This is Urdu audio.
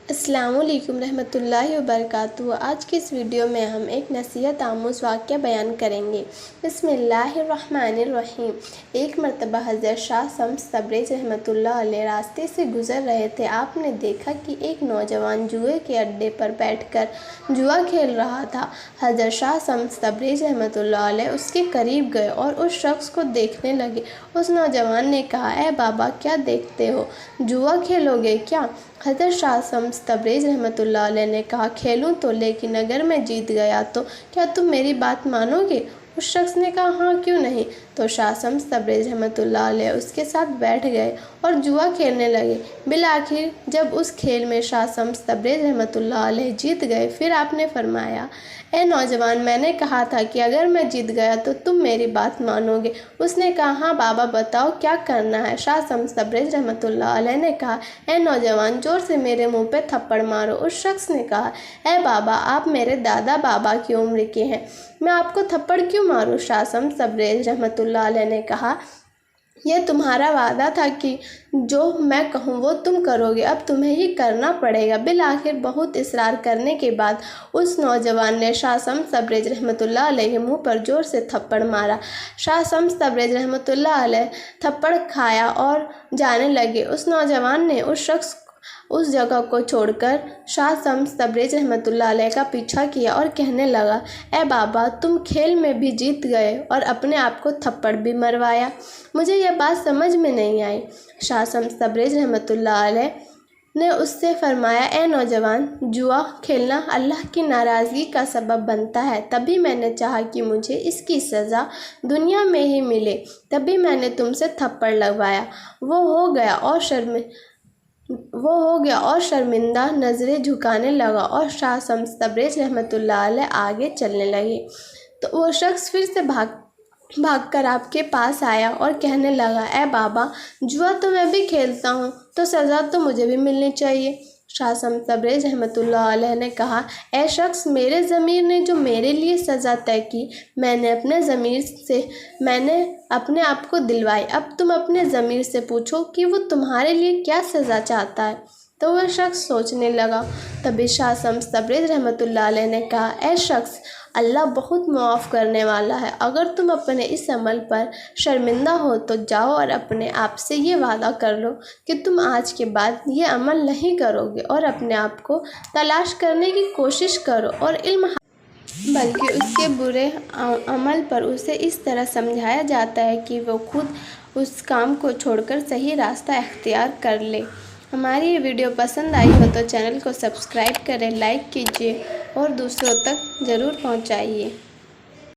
السلام علیکم رحمۃ اللہ وبرکاتہ۔ آج کی اس ویڈیو میں ہم ایک نصیحت آموز واقعہ بیان کریں گے۔ بسم اللہ الرحمن الرحیم۔ ایک مرتبہ حضرت شاہ شمس تبریز رحمۃ اللہ علیہ راستے سے گزر رہے تھے۔ آپ نے دیکھا کہ ایک نوجوان جوئے کے اڈے پر بیٹھ کر جوا کھیل رہا تھا۔ حضرت شاہ شمس تبریز رحمۃ اللہ علیہ اس کے قریب گئے اور اس شخص کو دیکھنے لگے۔ اس نوجوان نے کہا، اے بابا، کیا دیکھتے ہو؟ جوا کھیلو گے کیا؟ حضرت شاہ شمس تبریز رحمۃ اللہ علیہ نے کہا، کھیلوں تو، لیکن اگر میں جیت گیا تو کیا تم میری بات مانو گے؟ اس شخص نے کہا، ہاں کیوں نہیں۔ تو شاہ شمس تبریز رحمۃ اللہ علیہ اس کے ساتھ بیٹھ گئے اور جوا کھیلنے لگے۔ بالآخر جب اس کھیل میں شاہ شمس تبریز رحمۃ اللہ علیہ جیت گئے، پھر آپ نے فرمایا، اے نوجوان، میں نے کہا تھا کہ اگر میں جیت گیا تو تم میری بات مانو گے۔ اس نے کہا، ہاں بابا، بتاؤ کیا کرنا ہے۔ شاہ شمس تبریز رحمۃ اللہ علیہ نے کہا، اے نوجوان، زور سے میرے منہ پہ تھپڑ مارو۔ اس شخص نے کہا، اے بابا، آپ میرے دادا بابا کی عمر کے ہیں، میں آپ کو تھپڑ کیوں ماروں؟ شاہ شمس تبریز رحمۃ اللہ علیہ نے کہا، یہ تمہارا وعدہ تھا کہ جو میں کہوں وہ تم کرو گے، اب تمہیں یہ کرنا پڑے گا۔ بالآخر بہت اصرار کرنے کے بعد اس نوجوان نے شاہ شمس تبریز رحمۃ اللہ علیہ کے منہ پر زور سے تھپڑ مارا۔ شاہ شمس تبریز رحمۃ اللہ علیہ تھپڑ کھایا اور جانے لگے۔ اس نوجوان نے اس شخص اس جگہ کو چھوڑ کر شاہ شمس تبریز رحمۃ اللہ علیہ کا پیچھا کیا اور کہنے لگا، اے بابا، تم کھیل میں بھی جیت گئے اور اپنے آپ کو تھپڑ بھی مروایا، مجھے یہ بات سمجھ میں نہیں آئی۔ شاہ شمس تبریز رحمۃ اللہ علیہ نے اس سے فرمایا، اے نوجوان، جوا کھیلنا اللہ کی ناراضگی کا سبب بنتا ہے، تبھی میں نے چاہا کہ مجھے اس کی سزا دنیا میں ہی ملے، تبھی میں نے تم سے تھپڑ لگوایا۔ وہ ہو گیا اور شرمندہ نظریں جھکانے لگا اور شاہ شمس تبریز رحمۃ اللہ علیہ آگے چلنے لگے۔ تو وہ شخص پھر سے بھاگ کر آپ کے پاس آیا اور کہنے لگا، اے بابا، جوا تو میں بھی کھیلتا ہوں، تو سزا تو مجھے بھی ملنی چاہیے۔ شاہ شمس تبریز رحمۃ اللہ علیہ نے کہا، اے شخص، میرے ضمیر نے جو میرے لیے سزا طے کی، میں نے اپنے ضمیر سے اپنے آپ کو دلوائی، اب تم اپنے ضمیر سے پوچھو کہ وہ تمہارے لیے کیا سزا چاہتا ہے۔ تو وہ شخص سوچنے لگا۔ تبھی شاہ شمس تبریز رحمۃ اللہ علیہ نے کہا، اے شخص، اللہ بہت معاف کرنے والا ہے، اگر تم اپنے اس عمل پر شرمندہ ہو تو جاؤ اور اپنے آپ سے یہ وعدہ کر لو کہ تم آج کے بعد یہ عمل نہیں کرو گے اور اپنے آپ کو تلاش کرنے کی کوشش کرو اور علم بلکہ اس کے برے عمل پر اسے اس طرح سمجھایا جاتا ہے کہ وہ خود اس کام کو چھوڑ کر صحیح راستہ اختیار کر لے۔ ہماری یہ ویڈیو پسند آئی ہو تو چینل کو سبسکرائب کریں، لائک کیجیے اور دوسروں تک ضرور پہنچائیے۔